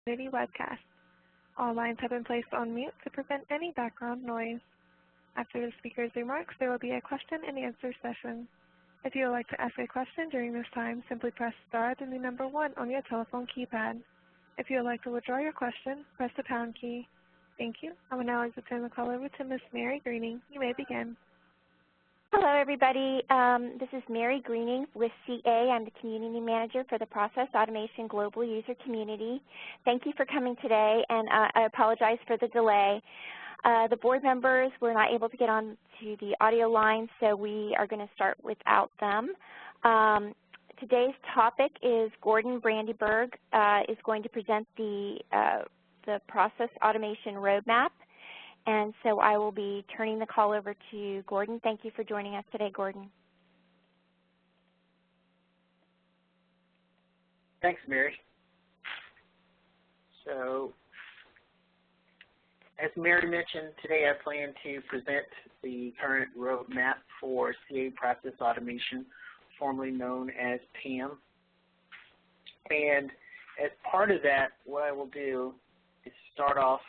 Community Webcast. All lines have been placed on mute to prevent any background noise. After the speaker's remarks, there will be a question and answer session. If you would like to ask a question during this time, simply press star then the number 1 on your telephone keypad. If you would like to withdraw your question, press the pound key. Thank you. I would now like to turn the call over to Ms. Mary Greening. You may begin. Hello, everybody. This is Mary Greening with CA. I'm the Community Manager for the Process Automation Global User Community. Thank you for coming today, and I apologize for the delay. The board members were not able to get on to the audio line, so we are going to start without them. Today's topic is Gordon Brandyburg is going to present the Process Automation Roadmap. And so I will be turning the call over to Gordon. Thank you for joining us today, Gordon. Thanks, Mary. So, as Mary mentioned, today I plan to present the current roadmap for CA Process Automation, formerly known as PAM. And as part of that, what I will do is start off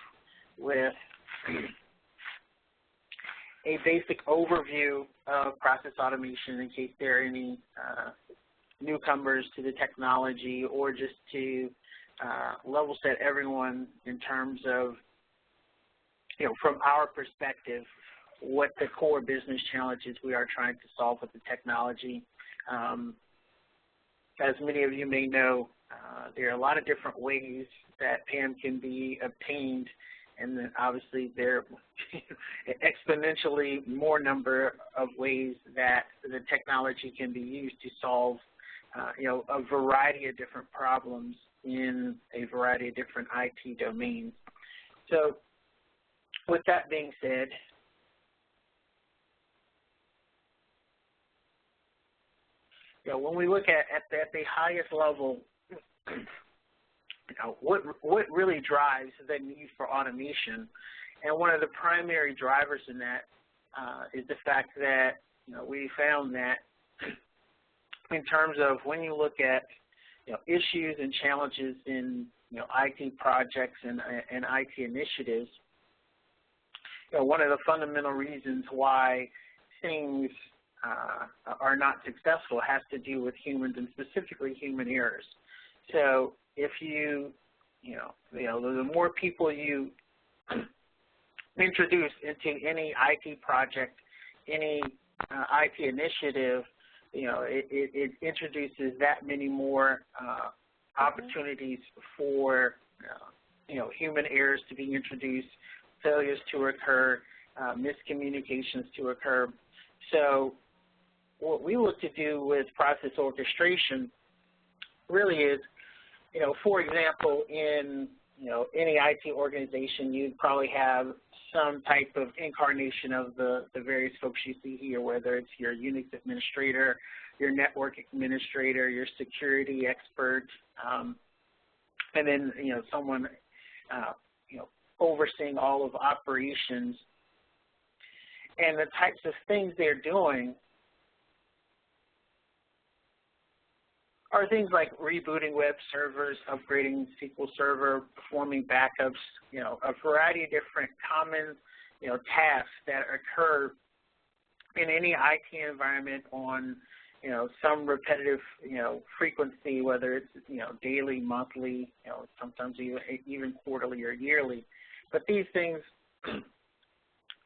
with a basic overview of process automation in case there are any newcomers to the technology, or just to level set everyone in terms of, from our perspective, what the core business challenges we are trying to solve with the technology. As many of you may know, there are a lot of different ways that PAM can be obtained, and then obviously there are exponentially more number of ways that the technology can be used to solve a variety of different problems in a variety of different IT domains. So with that being said, when we look at the highest level, what really drives the need for automation, and one of the primary drivers in that is the fact that we found that in terms of when you look at issues and challenges in IT projects and IT initiatives, one of the fundamental reasons why things are not successful has to do with humans, and specifically human errors. So if the more people you introduce into any IT project, any IT initiative, it introduces that many more opportunities for human errors to be introduced, failures to occur, miscommunications to occur. So what we look to do with process orchestration really is, for example, in any IT organization, you'd probably have some type of incarnation of the various folks you see here, whether it's your Unix administrator, your network administrator, your security expert, and then someone overseeing all of operations. And the types of things they're doing are things like rebooting web servers, upgrading SQL Server, performing backups, a variety of different common, tasks that occur in any IT environment on, some repetitive, frequency, whether it's, daily, monthly, sometimes even quarterly or yearly. But these things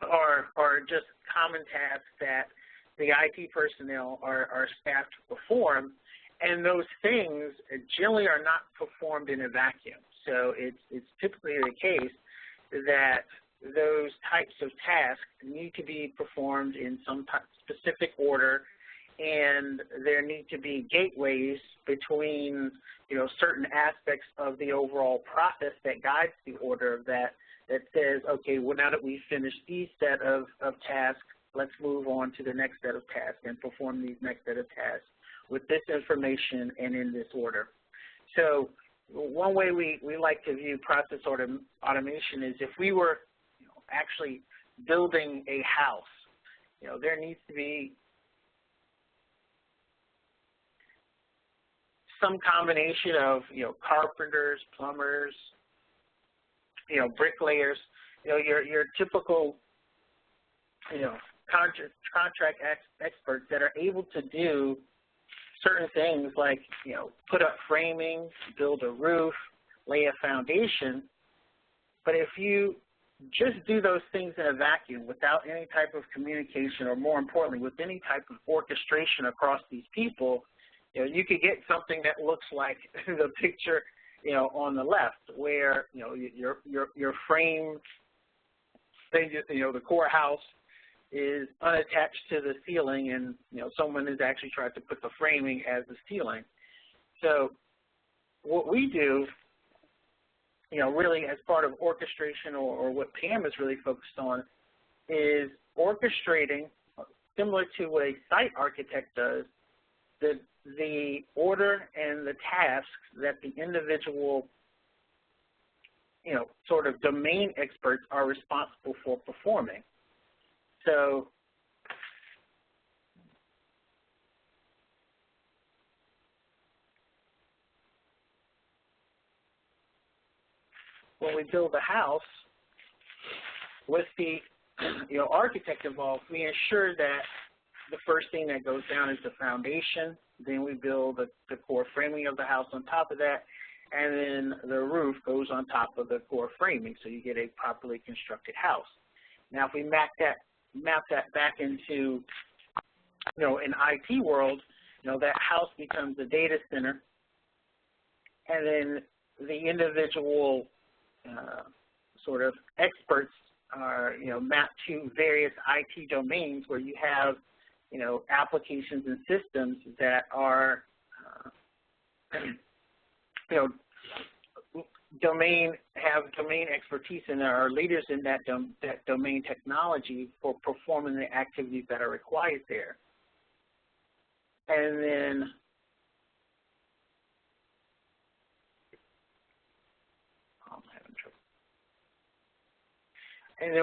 are just common tasks that the IT personnel are staffed to perform. And those things generally are not performed in a vacuum. So it's typically the case that those types of tasks need to be performed in some specific order, and there need to be gateways between certain aspects of the overall process that guides the order of that says, okay, well, now that we've finished these set of tasks, let's move on to the next set of tasks and perform these next set of tasks with this information and in this order. So one way we like to view process automation is if we were actually building a house, there needs to be some combination of, carpenters, plumbers, bricklayers, your typical, contract experts that are able to do certain things like, put up framing, build a roof, lay a foundation. But if you just do those things in a vacuum without any type of communication, or more importantly, with any type of orchestration across these people, you could get something that looks like the picture, on the left, where, your frame thing, the core house is unattached to the ceiling, and, someone has actually tried to put the framing as the ceiling. So what we do, really as part of orchestration, or what Pam is really focused on, is orchestrating, similar to what a site architect does, the order and the tasks that the individual, sort of domain experts are responsible for performing. So when we build a house, with the architect involved, we ensure that the first thing that goes down is the foundation. Then we build the core framing of the house on top of that, and then the roof goes on top of the core framing, so you get a properly constructed house. Now, if we map that back into, an IT world, that house becomes a data center, and then the individual sort of experts are, mapped to various IT domains where you have, applications and systems that are, have domain expertise, and there are leaders in that domain technology for performing the activities that are required there. And then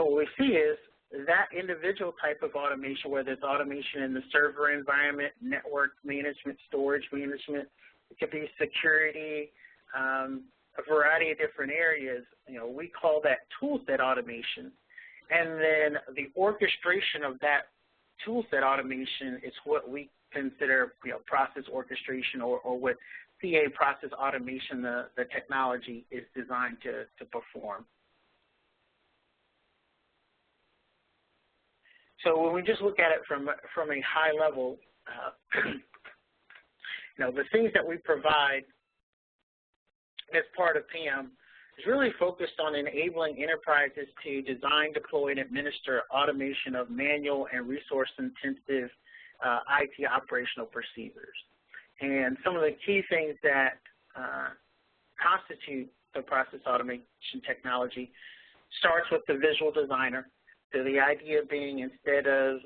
what we see is that individual type of automation, whether it's automation in the server environment, network management, storage management, it could be security, a variety of different areas, we call that toolset automation. And then the orchestration of that toolset automation is what we consider, process orchestration, or what CA process automation, the technology is designed to perform. So when we just look at it from a high level, the things that we provide as part of PAM is really focused on enabling enterprises to design, deploy, and administer automation of manual and resource-intensive IT operational procedures. And some of the key things that constitute the process automation technology starts with the visual designer. So the idea being, instead of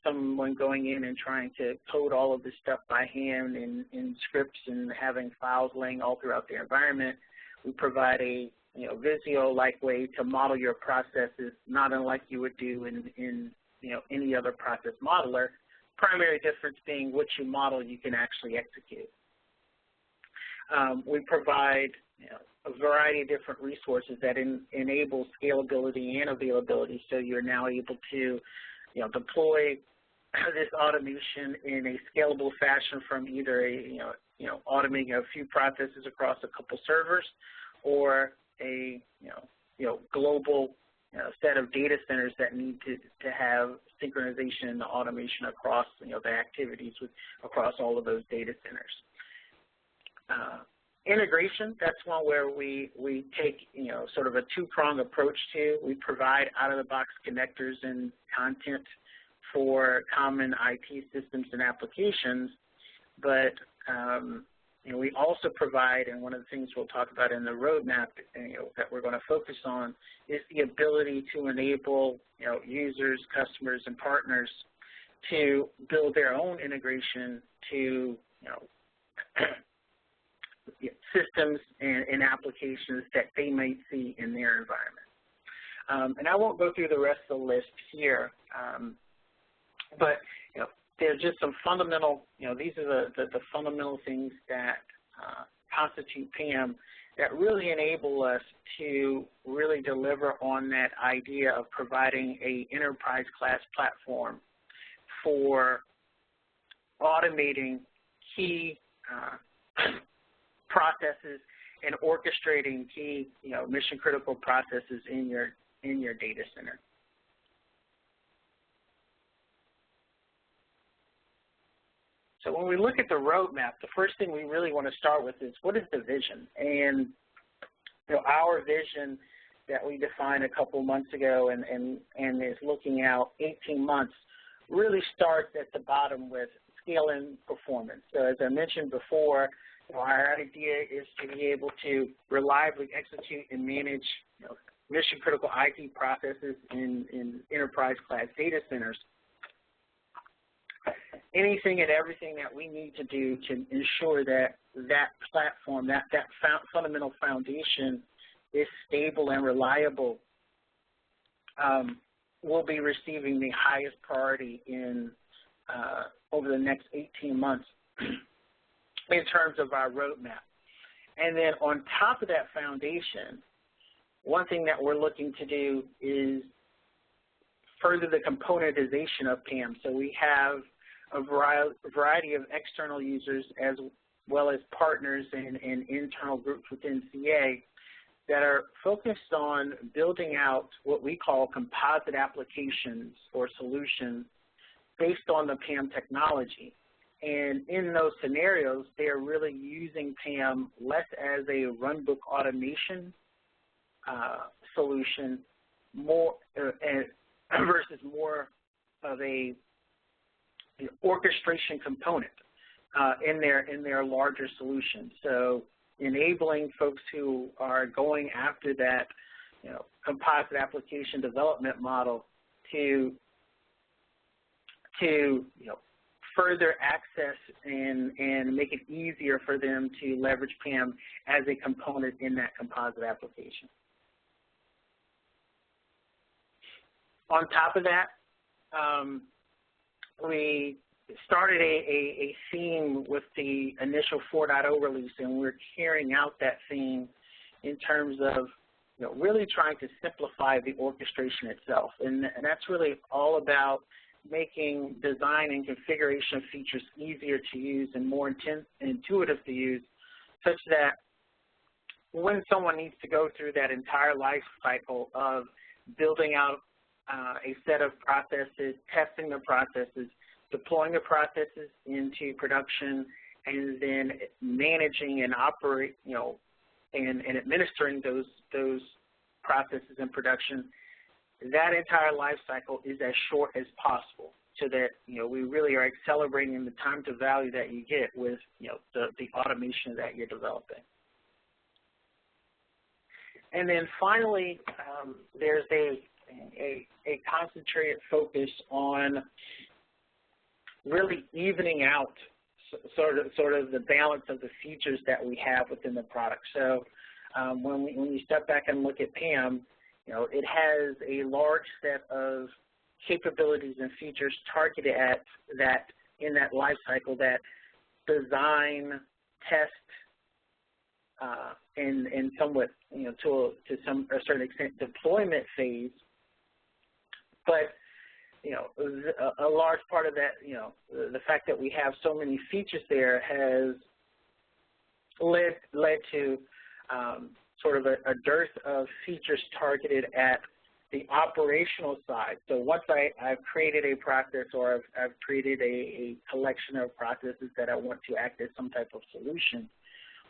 someone going in and trying to code all of this stuff by hand in scripts and having files laying all throughout the environment, we provide a Visio-like way to model your processes, not unlike you would do in any other process modeler. Primary difference being what you model you can actually execute. We provide a variety of different resources that enable scalability and availability, so you're now able to deploy this automation in a scalable fashion from either automating a few processes across a couple servers, or a global set of data centers that need to have synchronization and automation across the activities across all of those data centers. Integration, that's one where we take sort of a two-pronged approach to. We provide out-of-the-box connectors and content for common IT systems and applications, but we also provide, and one of the things we'll talk about in the roadmap that we're going to focus on, is the ability to enable users, customers, and partners to build their own integration to systems and applications that they might see in their environment. And I won't go through the rest of the list here, but there's just some fundamental, these are the fundamental things that constitute PAM that really enable us to really deliver on that idea of providing a enterprise class platform for automating key processes and orchestrating key, mission critical processes in your data center. So when we look at the roadmap, the first thing we really want to start with is, what is the vision? And our vision that we defined a couple months ago and is looking out 18 months really starts at the bottom with scale and performance. So as I mentioned before, our idea is to be able to reliably execute and manage mission critical IT processes in enterprise class data centers. Anything and everything that we need to do to ensure that that platform, that fundamental foundation is stable and reliable, will be receiving the highest priority in over the next 18 months in terms of our roadmap. And then on top of that foundation, one thing that we're looking to do is further the componentization of PAM. So we have a variety of external users as well as partners and internal groups within CA that are focused on building out what we call composite applications or solutions based on the PAM technology. And in those scenarios, they are really using PAM less as a runbook automation solution versus more of a orchestration component in their larger solution. So enabling folks who are going after that composite application development model to further access and make it easier for them to leverage PAM as a component in that composite application. On top of that, we started a theme with the initial 4.0 release, and we're carrying out that theme in terms of really trying to simplify the orchestration itself. And that's really all about making design and configuration features easier to use and more intuitive to use, such that when someone needs to go through that entire life cycle of building out a set of processes, testing the processes, deploying the processes into production, and then managing and operate, and administering those processes in production, that entire life cycle is as short as possible, so that we really are accelerating the time to value that you get with the automation that you're developing. And then finally, there's a concentrated focus on really evening out sort of the balance of the features that we have within the product. So when you step back and look at PAM, it has a large set of capabilities and features targeted at that in that life cycle, that design, test, and somewhat to a certain extent deployment phase. But a large part of that, the fact that we have so many features there has led to sort of a dearth of features targeted at the operational side. So once I've created a process, or I've created a collection of processes that I want to act as some type of solution,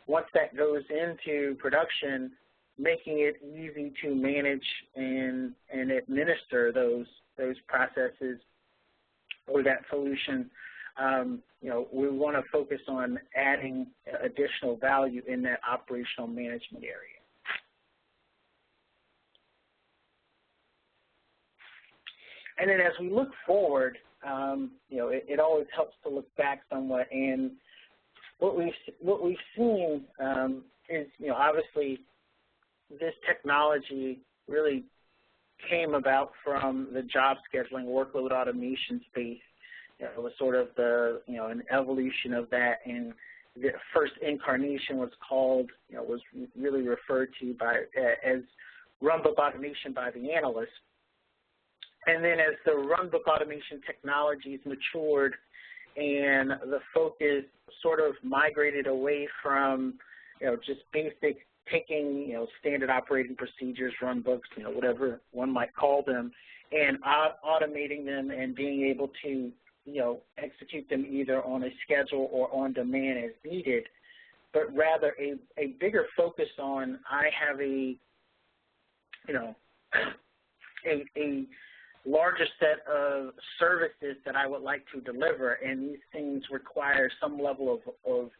once that goes into production, making it easy to manage and administer those processes or that solution, we want to focus on adding additional value in that operational management area. And then as we look forward, it always helps to look back somewhat. And what we've seen is, obviously, this technology really came about from the job scheduling workload automation space. It was sort of an evolution of that, and the first incarnation was called, was really referred to as runbook automation by the analysts. And then as the runbook automation technologies matured and the focus sort of migrated away from, just basic taking, standard operating procedures, runbooks, whatever one might call them, and automating them and being able to, execute them either on a schedule or on demand as needed, but rather a bigger focus on, I have a larger set of services that I would like to deliver, and these things require some level of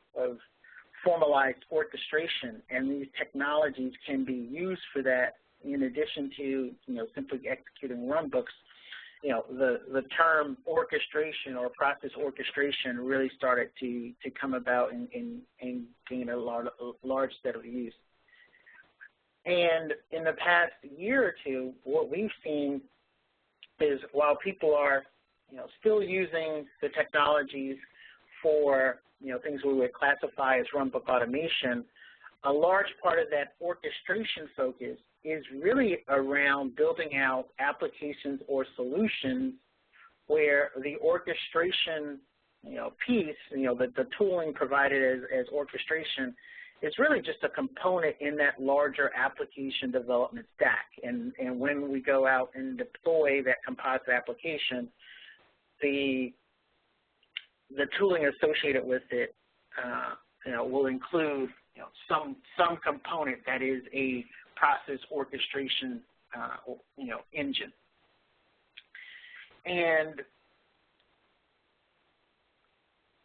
formalized orchestration, and these technologies can be used for that in addition to, simply executing runbooks. The term orchestration or process orchestration really started to come about and gain a large set of use. And in the past year or two, what we've seen is while people are, still using the technologies for, things we would classify as runbook automation, a large part of that orchestration focus is really around building out applications or solutions where the orchestration, piece, the tooling provided as orchestration is really just a component in that larger application development stack. And when we go out and deploy that composite application, the tooling associated with it, will include, some component that is a process orchestration, engine. And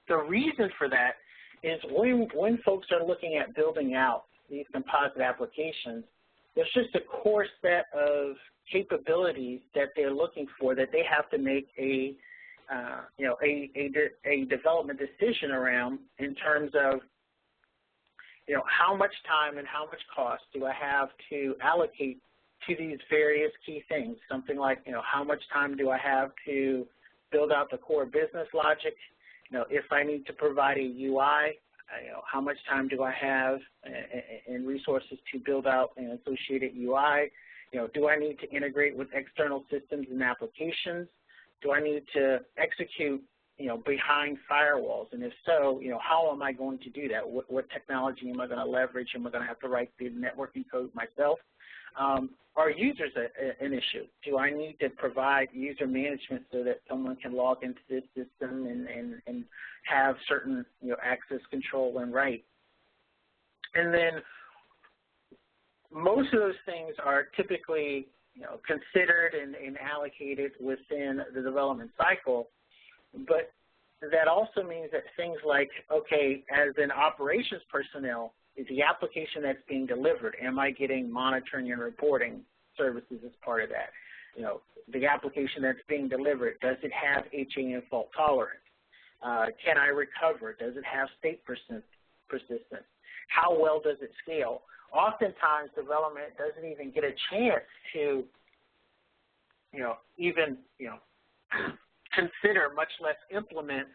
the reason for that is when folks are looking at building out these composite applications, there's just a core set of capabilities that they're looking for that they have to make a development decision around in terms of, how much time and how much cost do I have to allocate to these various key things? Something like, how much time do I have to build out the core business logic? If I need to provide a UI, how much time do I have and resources to build out an associated UI? Do I need to integrate with external systems and applications? Do I need to execute, behind firewalls? And if so, how am I going to do that? What technology am I going to leverage? Am I going to have to write the networking code myself? Are users an issue? Do I need to provide user management so that someone can log into this system and have certain, access control and right? And then most of those things are typically, considered and allocated within the development cycle, but that also means that things like, okay, as an operations personnel, is the application that's being delivered, am I getting monitoring and reporting services as part of that? The application that's being delivered, does it have HAM fault tolerance? Can I recover? Does it have state persistence? How well does it scale? Oftentimes, development doesn't even get a chance to, even, consider, much less implement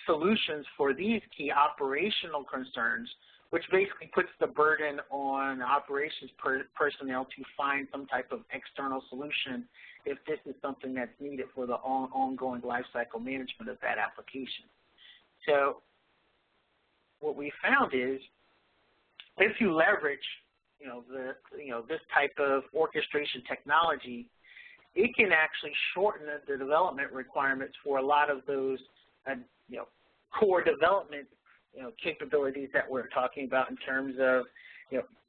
solutions for these key operational concerns, which basically puts the burden on operations personnel to find some type of external solution if this is something that's needed for the ongoing lifecycle management of that application. So what we found is if you leverage, this type of orchestration technology, it can actually shorten the development requirements for a lot of those, core development, capabilities that we're talking about in terms of,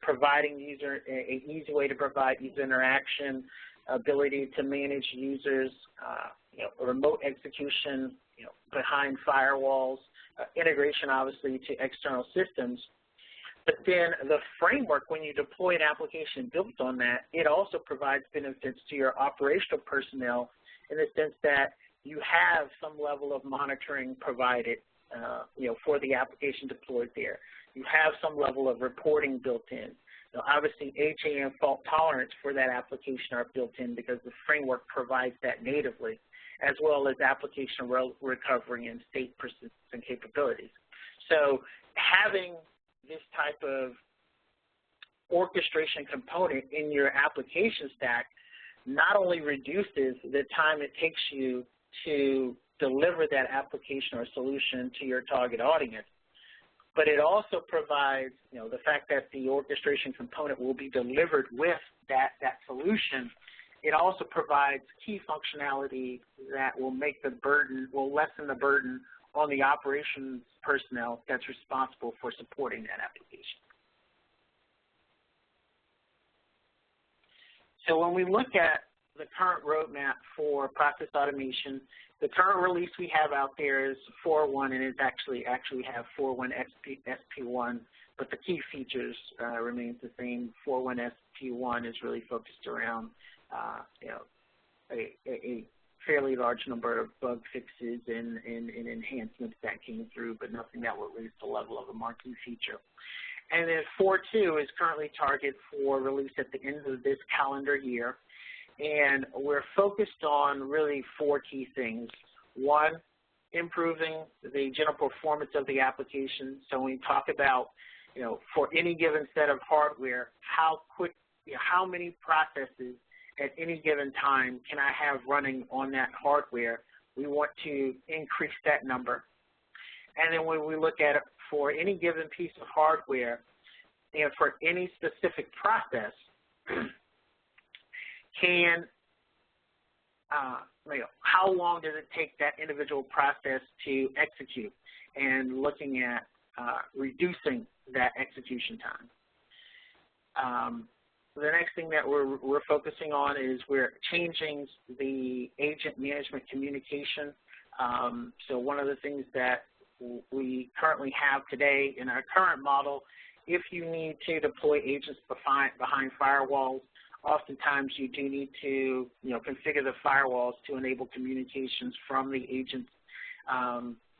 providing an easy way to provide user interaction, ability to manage users, remote execution, behind firewalls, integration, obviously, to external systems. But then the framework, when you deploy an application built on that, it also provides benefits to your operational personnel in the sense that you have some level of monitoring provided, for the application deployed there. You have some level of reporting built in. Obviously, HAM fault tolerance for that application are built in because the framework provides that natively, as well as application recovery and state persistence and capabilities. So having this type of orchestration component in your application stack not only reduces the time it takes you to deliver that application or solution to your target audience, but it also provides, the fact that the orchestration component will be delivered with that solution. It also provides key functionality that will lessen the burden on the operations personnel that's responsible for supporting that application. So when we look at the current roadmap for process automation, the current release we have out there is 4.1, and it's actually we have 4.1 SP1, but the key features remains the same. 4.1 SP1 is really focused around a fairly large number of bug fixes and enhancements that came through, but nothing that will raise the level of a marquee feature. And then 4.2 is currently targeted for release at the end of this calendar year. And we're focused on really 4 key things. One, improving the general performance of the application. So when we talk about, for any given set of hardware, how many processes at any given time can I have running on that hardware? We want to increase that number. And then when we look at it for any given piece of hardware and for any specific process, how long does it take that individual process to execute, and looking at reducing that execution time. The next thing that we're focusing on is we're changing the agent management communication. So one of the things that we currently have today in our current model, if you need to deploy agents behind firewalls, oftentimes you do need to configure the firewalls to enable communications from the agents,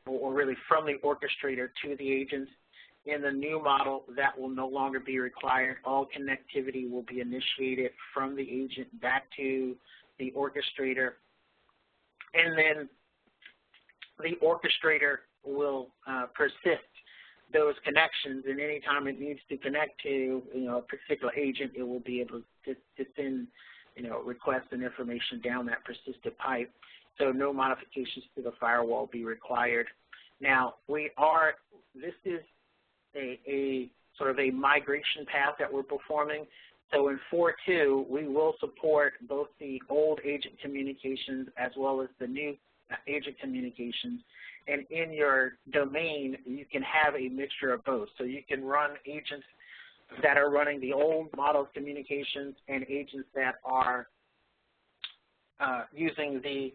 or really from the orchestrator to the agents. In the new model, that will no longer be required. All connectivity will be initiated from the agent back to the orchestrator, and then the orchestrator will persist those connections, and anytime it needs to connect to a particular agent, it will be able to send requests and information down that persistent pipe. So no modifications to the firewall will be required. Now this is a sort of a migration path that we're performing. So in 4.2, we will support both the old agent communications as well as the new agent communications. And in your domain, you can have a mixture of both. So you can run agents that are running the old model of communications and agents that are using the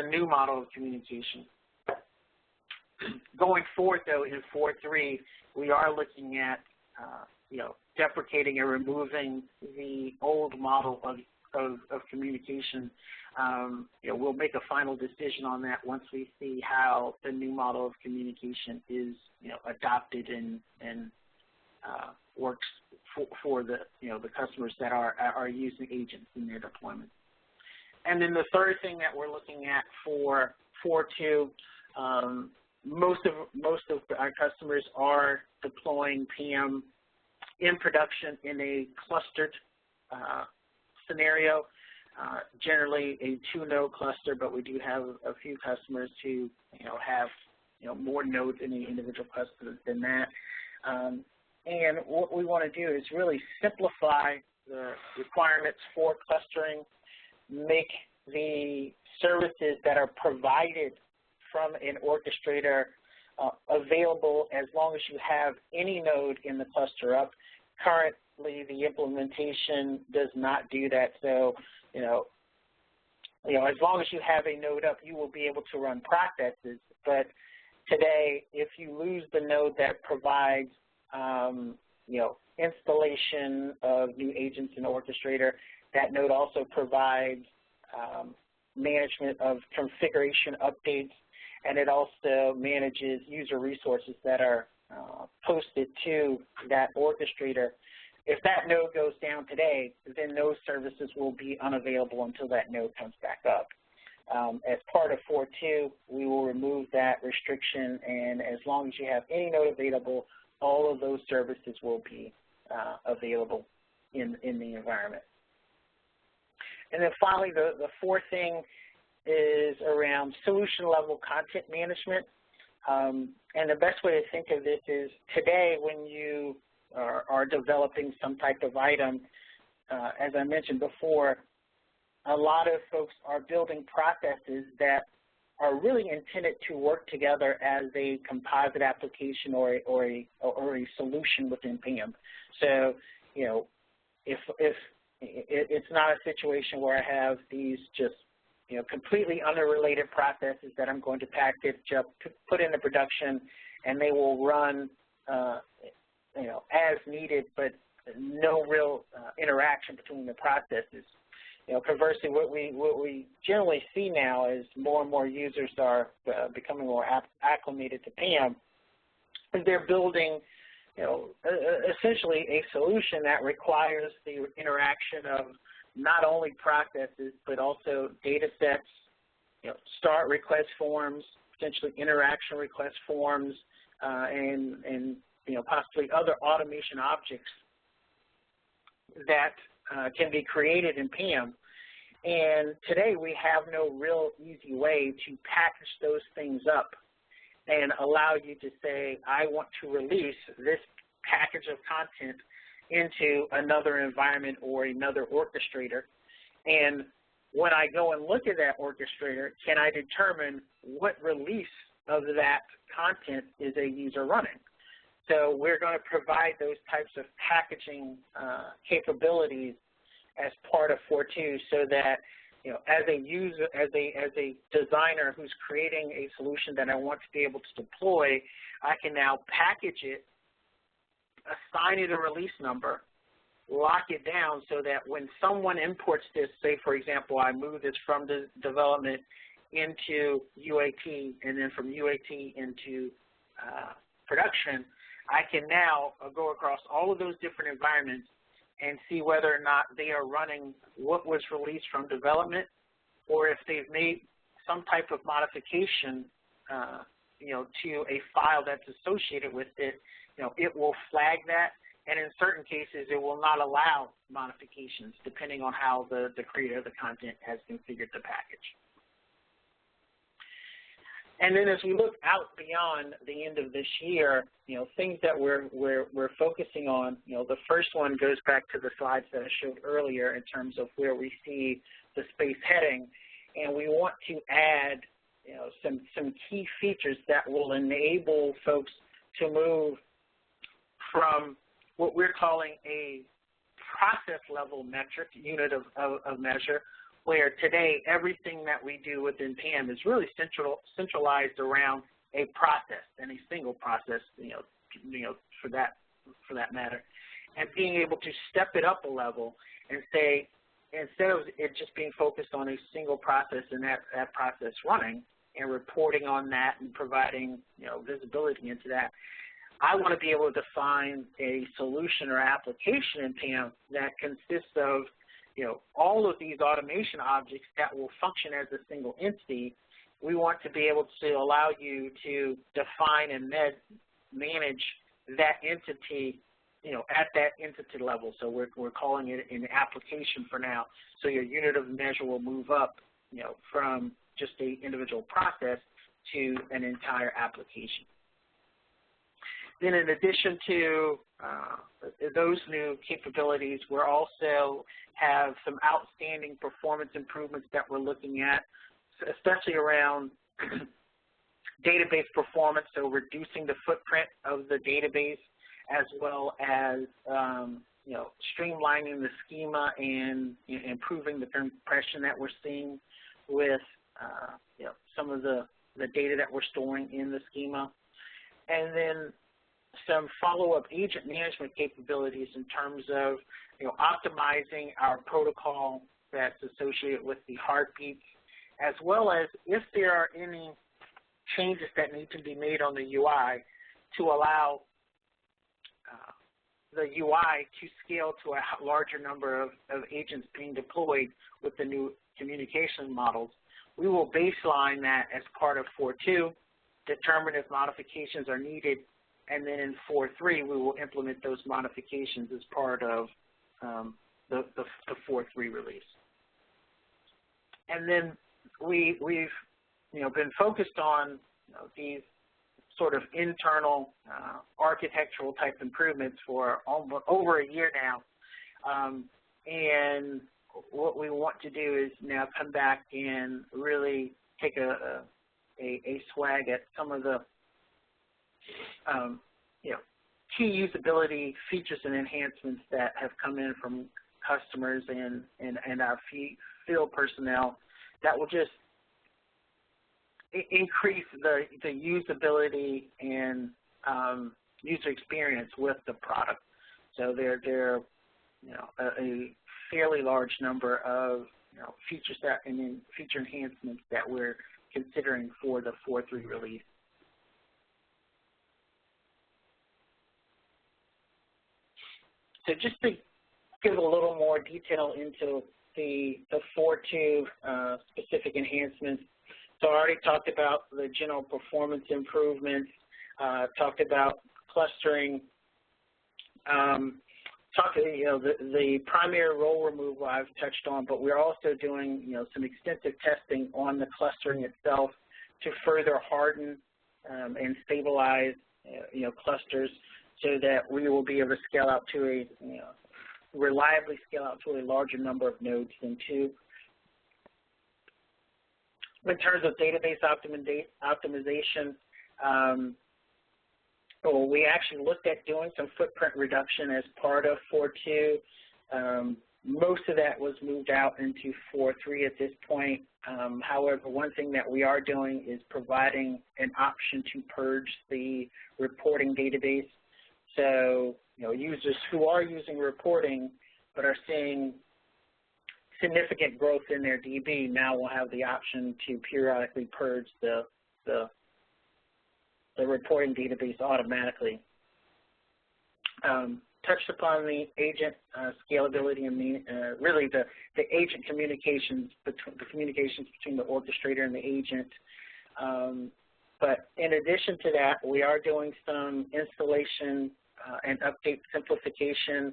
new model of communication. Going forward, though, in 4.3, we are looking at deprecating and removing the old model of communication. We'll make a final decision on that once we see how the new model of communication is adopted and works for the the customers that are using agents in their deployment. And then the third thing that we're looking at for 4.2, most of our customers are deploying PM in production in a clustered scenario. Generally a 2-node cluster, but we do have a few customers who have more nodes in the individual cluster than that. And what we want to do is really simplify the requirements for clustering, make the services that are provided from an orchestrator available as long as you have any node in the cluster up. Currently, the implementation does not do that. So, as long as you have a node up, you will be able to run processes. But today, if you lose the node that provides, installation of new agents in Orchestrator, that node also provides management of configuration updates, and it also manages user resources that are posted to that orchestrator. If that node goes down today, then those services will be unavailable until that node comes back up. As part of 4.2, we will remove that restriction, and as long as you have any node available, all of those services will be available in the environment. And then finally, the fourth thing is around solution-level content management. And the best way to think of this is today when you are developing some type of item, as I mentioned before, a lot of folks are building processes that are really intended to work together as a composite application or a solution within PAM. So, you know, if it's not a situation where I have these just, you know, completely unrelated processes that I'm going to package up, put into production, and they will run, you know, as needed, but no real interaction between the processes. You know, conversely, what we generally see now is more and more users are becoming more acclimated to PAM, and they're building, you know, essentially a solution that requires the interaction of not only processes, but also data sets, you know, start request forms, potentially interaction request forms, and you know, possibly other automation objects that can be created in PAM. And today we have no real easy way to package those things up and allow you to say, I want to release this package of content into another environment or another orchestrator. And when I go and look at that orchestrator, can I determine what release of that content is a user running? So we're going to provide those types of packaging capabilities as part of 4.2 so that, you know, as a user, as a designer who's creating a solution that I want to be able to deploy, I can now package it, assign it a release number, lock it down so that when someone imports this, say, for example, I move this from the development into UAT and then from UAT into production, I can now go across all of those different environments and see whether or not they are running what was released from development, or if they've made some type of modification, you know, to a file that's associated with it. You know, it will flag that, and in certain cases, it will not allow modifications depending on how the creator of the content has configured the package. And then as we look out beyond the end of this year, you know, things that we're focusing on, you know, the first one goes back to the slides that I showed earlier in terms of where we see the space heading, and we want to add, you know, some key features that will enable folks to move from what we're calling a process level metric, unit of measure, where today everything that we do within PAM is really centralized around a process and a single process, you know, for that matter, and being able to step it up a level and say, instead of it just being focused on a single process and that process running and reporting on that and providing, you know, visibility into that, I want to be able to define a solution or application in PAM that consists of, you know, all of these automation objects that will function as a single entity. We want to be able to allow you to define and manage that entity, you know, at that entity level. So we're calling it an application for now. So your unit of measure will move up, you know, from just an individual process to an entire application. Then in addition to those new capabilities, we also have some outstanding performance improvements that we're looking at, especially around database performance, so reducing the footprint of the database, as well as you know, streamlining the schema and, you know, improving the compression that we're seeing with you know, some of the data that we're storing in the schema. And then some follow-up agent management capabilities in terms of, you know, optimizing our protocol that's associated with the heartbeats, as well as if there are any changes that need to be made on the UI to allow the UI to scale to a larger number of agents being deployed with the new communication models. we will baseline that as part of 4.2, determine if modifications are needed, and then in 4.3 we will implement those modifications as part of the 4.3 release. And then we've been focused on these sort of internal architectural type improvements for over a year now, and what we want to do is now come back and really take a swag at some of the key usability features and enhancements that have come in from customers and our field personnel that will just increase the usability and user experience with the product. So there a fairly large number of feature set and then feature enhancements that we're considering for the 4.3 release. So just to give a little more detail into the 4.2 specific enhancements. So I already talked about the general performance improvements, talked about clustering, the primary role removal I've touched on, but we're also doing some extensive testing on the clustering itself to further harden and stabilize clusters so that we will be able to scale out to reliably scale out to a larger number of nodes than 2. In terms of database optimization, we actually looked at doing some footprint reduction as part of 4.2. Most of that was moved out into 4.3 at this point. However, one thing that we are doing is providing an option to purge the reporting database. So, users who are using reporting but are seeing significant growth in their DB now will have the option to periodically purge the reporting database automatically. Touched upon the agent scalability and really the agent communications, the communications between the orchestrator and the agent. But in addition to that, we are doing some installation and update simplification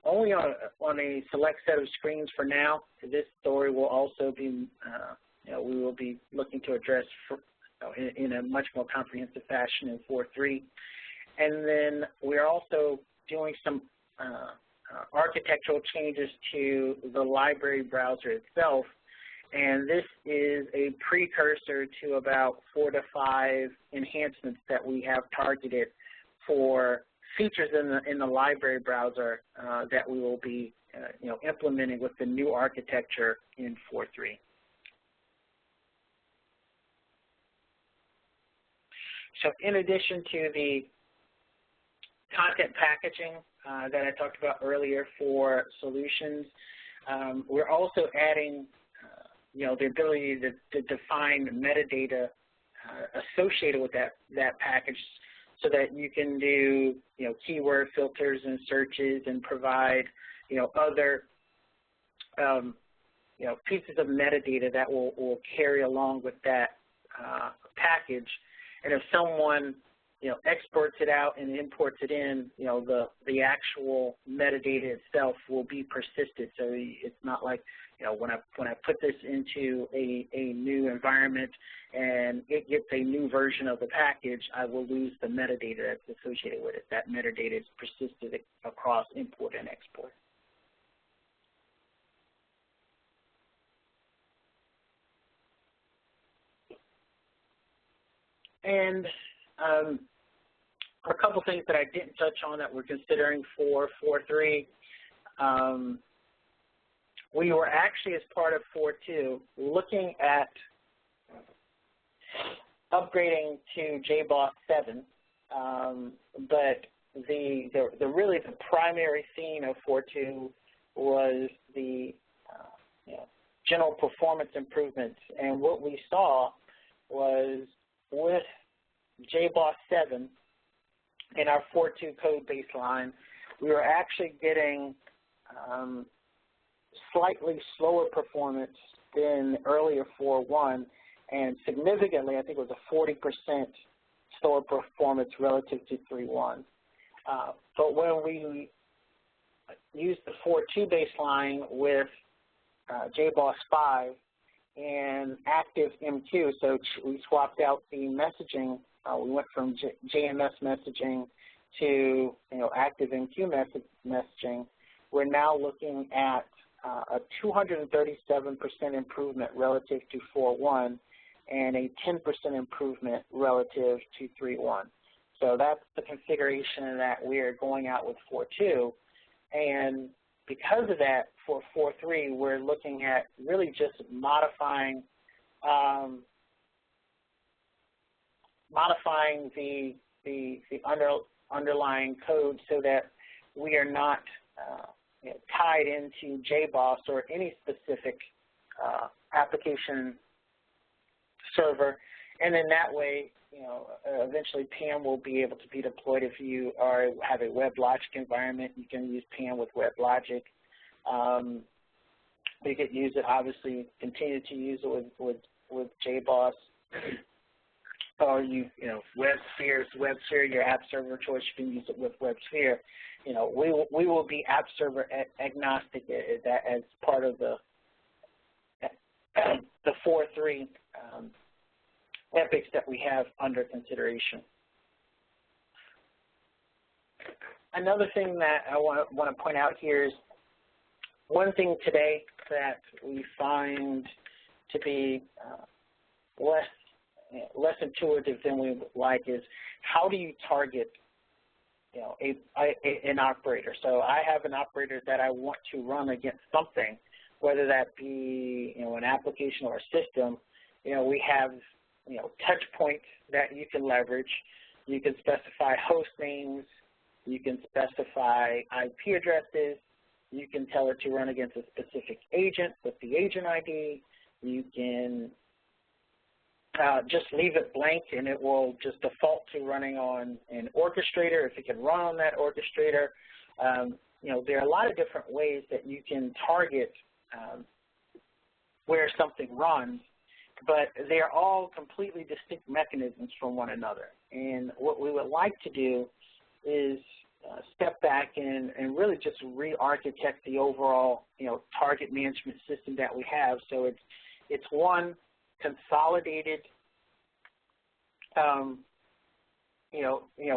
only on a select set of screens for now. This story will also be, we will be looking to address in a much more comprehensive fashion in 4.3. And then we're also doing some architectural changes to the library browser itself. And this is a precursor to about 4 to 5 enhancements that we have targeted for features in the library browser that we will be implementing with the new architecture in 4.3. So in addition to the content packaging that I talked about earlier for solutions, we're also adding the ability to define metadata associated with that package so that you can do keyword filters and searches and provide other pieces of metadata that will carry along with that package. And if someone exports it out and imports it in, the actual metadata itself will be persisted. So it's not like when I put this into a new environment and it gets a new version of the package, I will lose the metadata that's associated with it. That metadata is persisted across import and export. And a couple things that I didn't touch on that we're considering for 4.3. We were actually, as part of 4.2, looking at upgrading to JBoss 7, but really the primary theme of 4.2 was the general performance improvements. And what we saw was with JBoss 7 in our 4.2 code baseline, we were actually getting slightly slower performance than earlier 4.1, and significantly, I think it was a 40% slower performance relative to 3.1. But when we used the 4.2 baseline with JBoss 5 and active MQ, so we swapped out the messaging. We went from JMS messaging to active MQ messaging. We're now looking at a 237% improvement relative to 4.1 and a 10% improvement relative to 3.1. So that's the configuration that we are going out with 4.2. And because of that, for 4.3, we're looking at really just modifying the underlying code so that we are not tied into JBoss or any specific application server, and then that way, eventually PAM will be able to be deployed. If you have a WebLogic environment, you can use PAM with WebLogic. You could use it, obviously, continue to use it with JBoss, or WebSphere, your app server of choice. You can use it with WebSphere. We will be app server agnostic as part of the 4.3 epics that we have under consideration. Another thing that I want to point out here is one thing today that we find to be less intuitive than we would like is how do you target an operator. So I have an operator that I want to run against something, whether that be an application or a system. We have touch points that you can leverage. You can specify host names. You can specify IP addresses. You can tell it to run against a specific agent with the agent ID. You can just leave it blank, and it will just default to running on an orchestrator if it can run on that orchestrator. There are a lot of different ways that you can target where something runs, but they're all completely distinct mechanisms from one another. And what we would like to do is step back and really just re-architect the overall target management system that we have. So it's one consolidated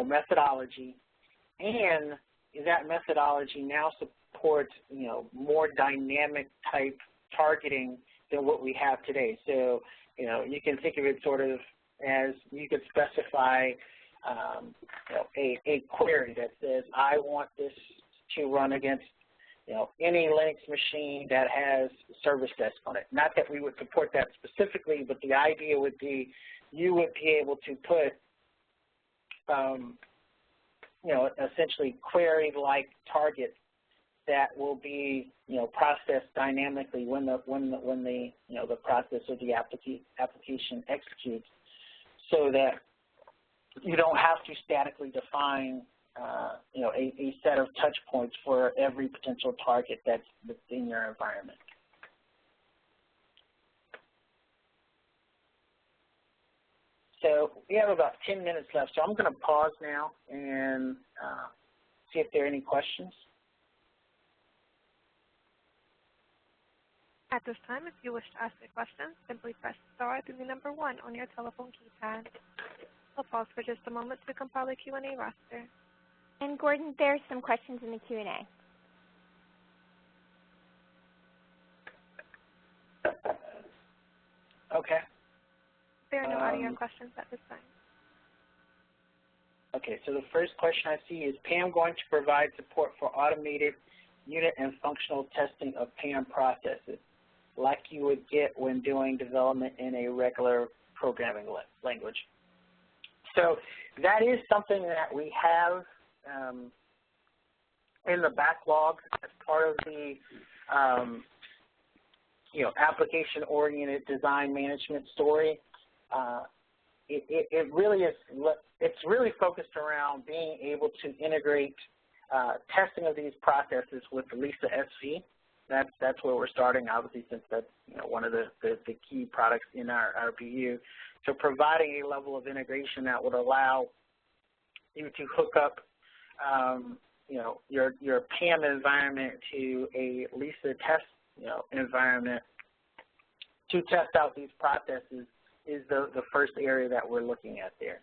methodology, and that methodology now supports more dynamic type targeting than what we have today. So you can think of it sort of as you could specify a query that says I want this to run against any Linux machine that has service desk on it. Not that we would support that specifically, but the idea would be you would be able to put essentially query-like targets that will be processed dynamically when the process of the application executes, so that you don't have to statically define a set of touch points for every potential target that's within your environment. So we have about 10 minutes left, so I'm going to pause now and see if there are any questions. At this time, if you wish to ask a question, simply press star then the number 1 on your telephone keypad. We'll pause for just a moment to compile a Q&A roster. And Gordon, there's some questions in the Q&A. Okay. There are no audio questions at this time. Okay, so the first question I see is PAM going to provide support for automated unit and functional testing of PAM processes, like you would get when doing development in a regular programming language? So that is something that we have in the backlog as part of the application-oriented design management story. It really is. It's really focused around being able to integrate testing of these processes with Lisa SV. that's where we're starting, obviously, since that's one of the key products in our PU. So providing a level of integration that would allow you to hook up your PAM environment to a Lisa test environment to test out these processes is the first area that we're looking at there.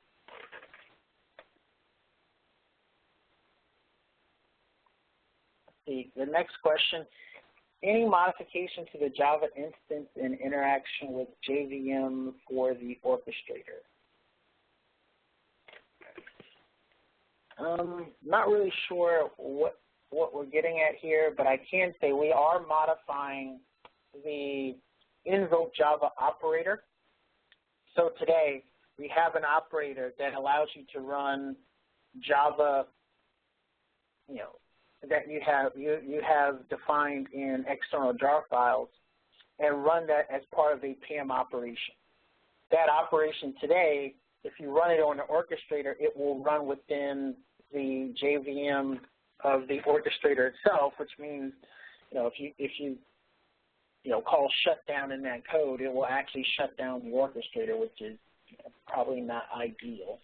The next question, any modification to the Java instance in interaction with JVM for the orchestrator? Not really sure what we're getting at here, but I can say we are modifying the invoke Java operator. So today we have an operator that allows you to run Java, that you have defined in external jar files, and run that as part of a PAM operation. That operation today, if you run it on an orchestrator, it will run within the JVM of the orchestrator itself, which means, if you call shutdown in that code, it will actually shut down the orchestrator, which is probably not ideal.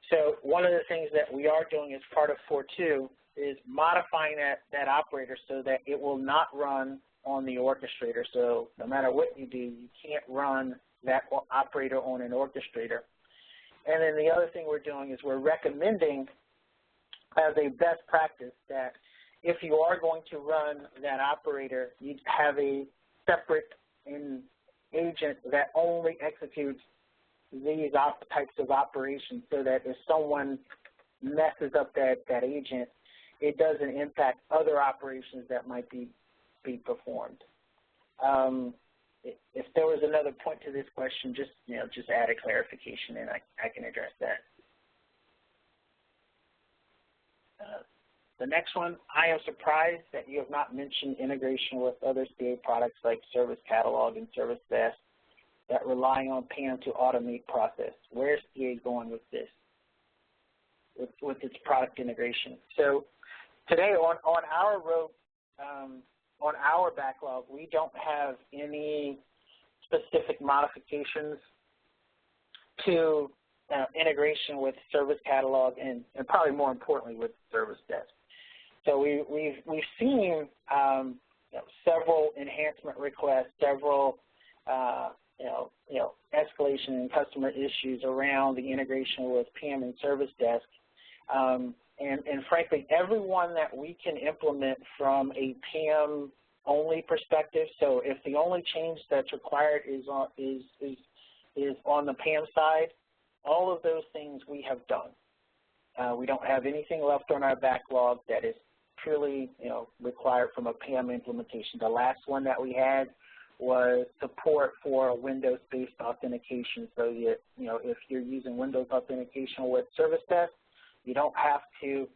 So one of the things that we are doing as part of 4.2 is modifying that operator so that it will not run on the orchestrator. So no matter what you do, you can't run that operator on an orchestrator. And then the other thing we're doing is we're recommending as a best practice that if you are going to run that operator, you have a separate agent that only executes these types of operations, so that if someone messes up that agent, it doesn't impact other operations that might be performed. If there was another point to this question, just add a clarification and I can address that. The next one, I am surprised that you have not mentioned integration with other CA products like Service Catalog and Service Desk that relying on PAM to automate process. Where is CA going with this, with its product integration? So today on our backlog, we don't have any specific modifications to integration with Service Catalog and probably more importantly with Service Desk. So we've seen several enhancement requests, several escalation and customer issues around the integration with PAM and Service Desk. And frankly, everyone that we can implement from a PAM-only perspective, so if the only change that's required is on the PAM side, all of those things we have done. We don't have anything left on our backlog that is purely required from a PAM implementation. The last one that we had was support for Windows-based authentication. So if you're using Windows authentication with Service Desk, you don't have to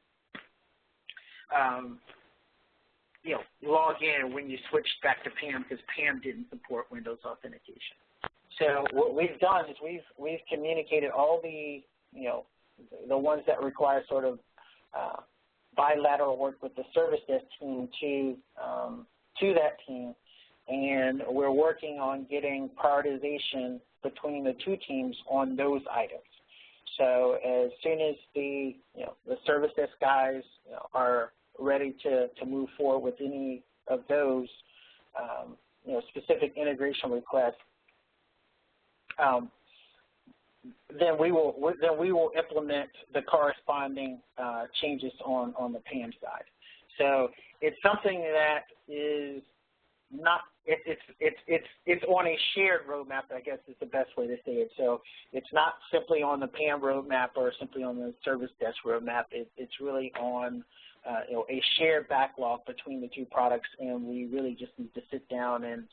log in when you switch back to PAM, because PAM didn't support Windows authentication. So what we've done is we've communicated all the ones that require sort of bilateral work with the Service Desk team to that team, and we're working on getting prioritization between the two teams on those items. So as soon as the Service Desk guys are ready to move forward with any of those specific integration requests, then we will implement the corresponding changes on the PAM side. So it's something that is not it's on a shared roadmap, I guess is the best way to say it. So it's not simply on the PAM roadmap or simply on the Service Desk roadmap. It's really on a shared backlog between the two products, and we really just need to sit down and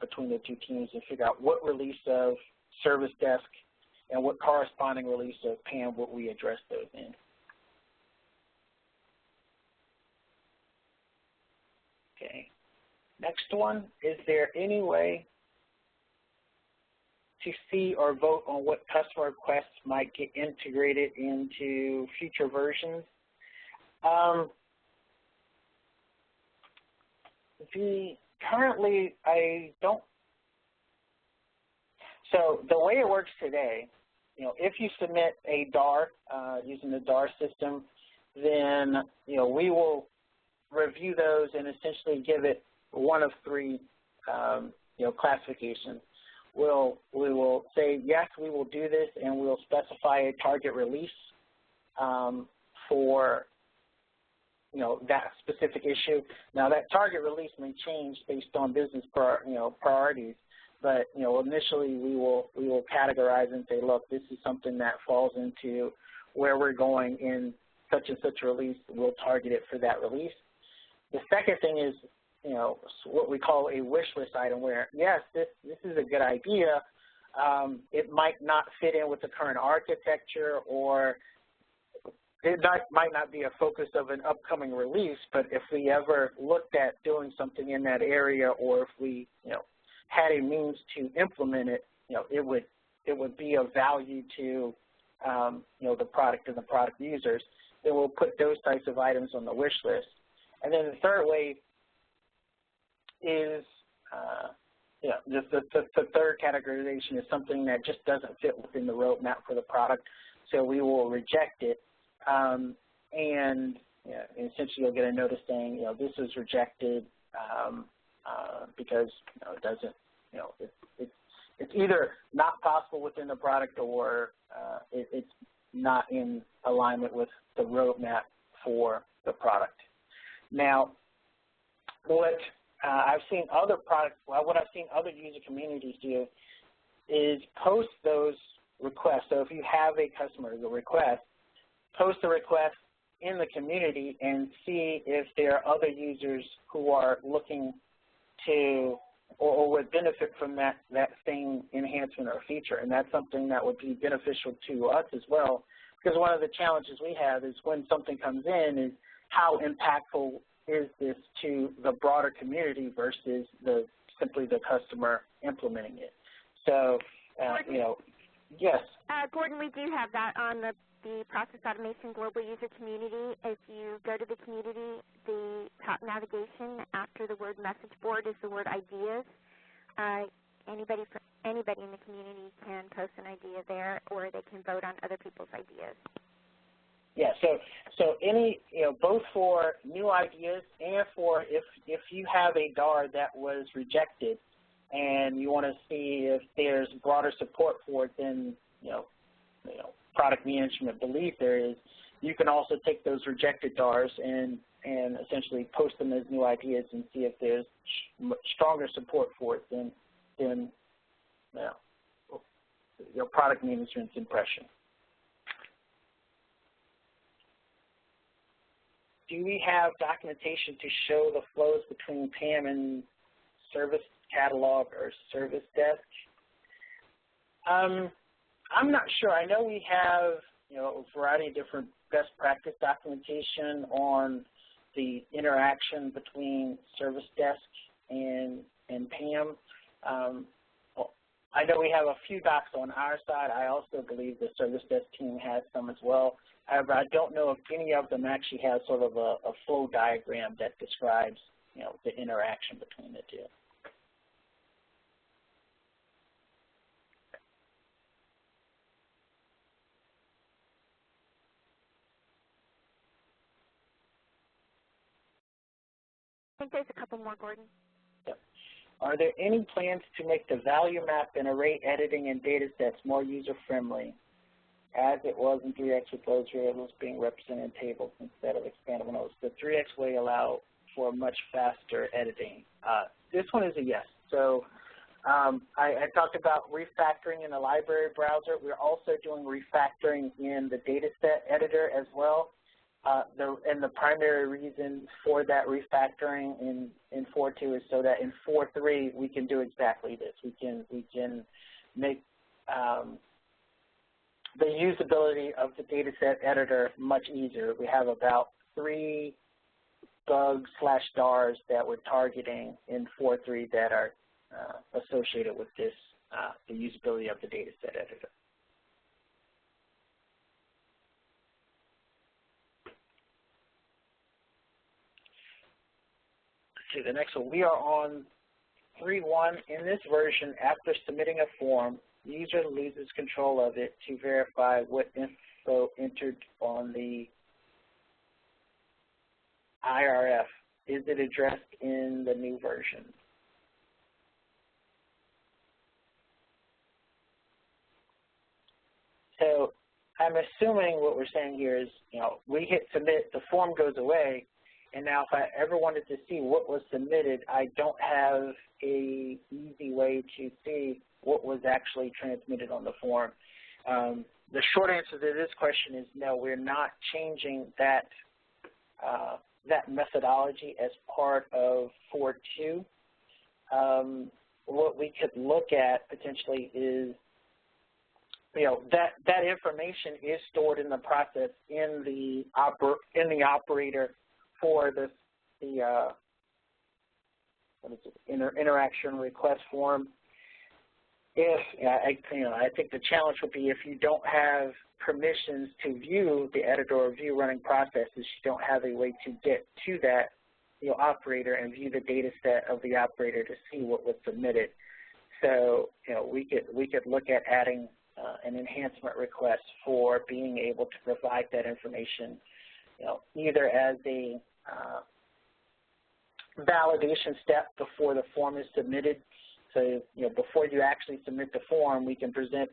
between the two teams and figure out what release of Service Desk and what corresponding release of PAM would we address those in. Okay. Next one, is there any way to see or vote on what customer requests might get integrated into future versions? Currently, I don't. So the way it works today, if you submit a DAR using the DAR system, then we will review those and essentially give it one of three classifications. We will say yes, we will do this, and we'll specify a target release for that specific issue. Now that target release may change based on business priorities, but initially we will categorize and say, look, this is something that falls into where we're going in such and such a release. We'll target it for that release. The second thing is what we call a wish list item, where yes, this is a good idea. It might not fit in with the current architecture, or it might not be a focus of an upcoming release, but if we ever looked at doing something in that area, or if we had a means to implement it, it would be of value to the product and the product users, then we'll put those types of items on the wish list. And then the third way is just the third categorization is something that just doesn't fit within the roadmap for the product, so we will reject it. And essentially you'll get a notice saying, this is rejected because it doesn't, it's either not possible within the product, or it's not in alignment with the roadmap for the product. Now, what I've seen other user communities do is post those requests. So if you have a customer request, post a request in the community and see if there are other users who are looking to or would benefit from that same enhancement or feature. And that's something that would be beneficial to us as well, because one of the challenges we have is when something comes in is how impactful is this to the broader community versus simply the customer implementing it. So, yes. Gordon, we do have that on the Process Automation Global User Community. If you go to the community, the top navigation after the word message board is the word ideas. Anybody in the community can post an idea there, or they can vote on other people's ideas. Yeah, so any, both for new ideas and for if you have a DAR that was rejected and you want to see if there's broader support for it than, product management belief there is, you can also take those rejected DARs and essentially post them as new ideas and see if there's stronger support for it than your product management's impression. Do we have documentation to show the flows between PAM and service catalog or service desk? I'm not sure. I know we have a variety of different best practice documentation on the interaction between service desk and PAM. I know we have a few docs on our side. I also believe the service desk team has some as well. However, I don't know if any of them actually have sort of a flow diagram that describes, the interaction between the two. I think there's a couple more, Gordon. Yep. Are there any plans to make the value map and array editing in data sets more user-friendly, as it was in 3X with those variables being represented in tables instead of expandable nodes? The 3X way allow for much faster editing. This one is a yes. So I talked about refactoring in the library browser. We're also doing refactoring in the data set editor as well. And the primary reason for that refactoring in 4.2 is so that in 4.3 we can do exactly this. We can make the usability of the data set editor much easier. We have about 3 bugs/DARs that we're targeting in 4.3 that are associated with this, the usability of the data set editor. see the next one. We are on 3.1. In this version, after submitting a form, the user loses control of it to verify what info entered on the IRF. Is it addressed in the new version? So I'm assuming what we're saying here is, we hit submit, the form goes away, and now if I ever wanted to see what was submitted, I don't have a easy way to see what was actually transmitted on the form. The short answer to this question is no, we're not changing that that methodology as part of 4.2. What we could look at potentially is, that information is stored in the process in the operator for the what is it, interaction request form. If I think the challenge would be if you don't have permissions to view the editor or view running processes, you don't have a way to get to that operator and view the data set of the operator to see what was submitted. So we could look at adding an enhancement request for being able to provide that information, either as a validation step before the form is submitted. So, before you actually submit the form, we can present,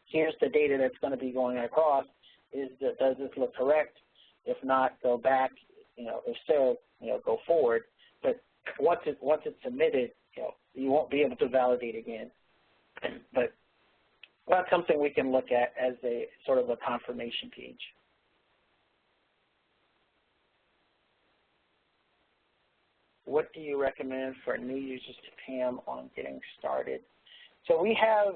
here's the data that's going to be going across. Does this look correct? If not, go back. If so, go forward. But once it's submitted, you won't be able to validate again. But that's something we can look at as a sort of a confirmation page. What do you recommend for new users to PAM on getting started? So we have,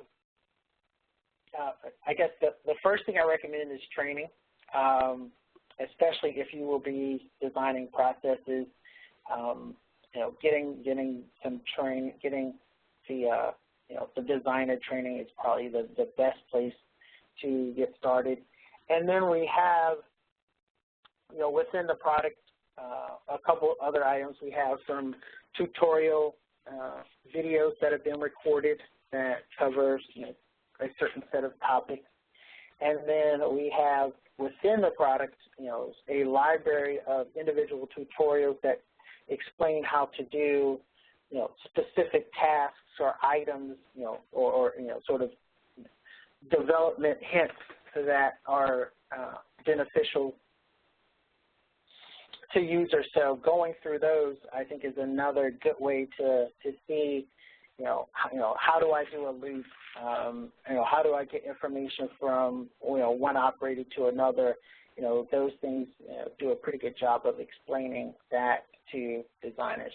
I guess the first thing I recommend is training, especially if you will be designing processes. Getting some training, getting the designer training is probably the best place to get started. And then we have, within the product, a couple other items. We have some tutorial videos that have been recorded that cover a certain set of topics. And then we have within the product, a library of individual tutorials that explain how to do, specific tasks or items, or sort of development hints that are beneficial to users. So going through those, I think, is another good way to see, how do I do a loop? How do I get information from, one operator to another? Those things do a pretty good job of explaining that to designers.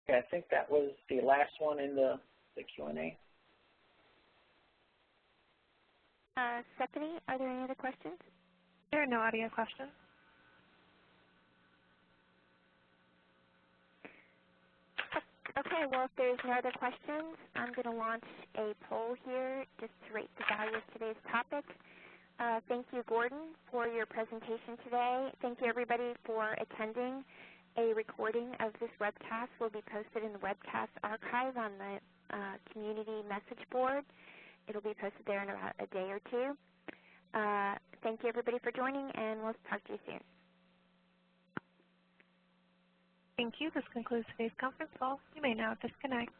Okay, I think that was the last one in the Q&A. Stephanie, are there any other questions? There are no audio questions. Okay, well, if there's no other questions, I'm going to launch a poll here just to rate the value of today's topic. Thank you, Gordon, for your presentation today. Thank you, everybody, for attending. A recording of this webcast will be posted in the webcast archive on the community message board. It'll be posted there in about a day or two. Thank you, everybody, for joining, and we'll talk to you soon. Thank you. This concludes today's conference call. You may now disconnect.